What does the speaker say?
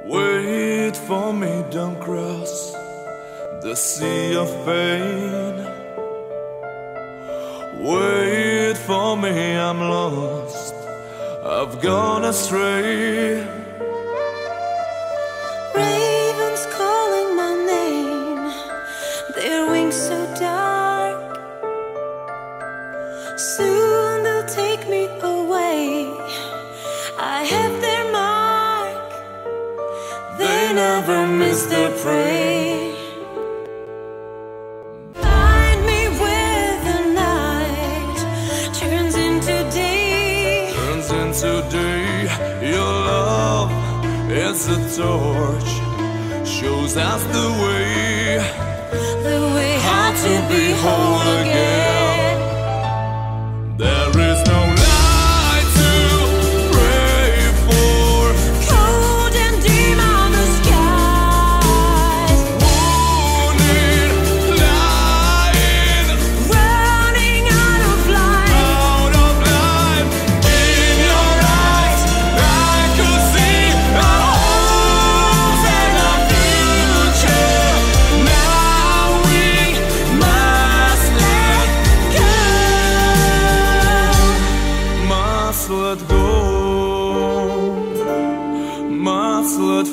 Wait for me, don't cross the sea of pain. Wait for me, I'm lost, I've gone astray. Ravens calling my name, their wings so dark. Soon they'll take me away, I have their mark. They never miss their prey. Find me where the night turns into day. Turns into day. Your love is a torch, shows us the way how to be whole again. There is no light to pray for. Cold and dim on the skies. Wounded, lying, Running out of life. out of life. In your eyes, I could see our hopes and our future. Now we must let go. Must let go. Must let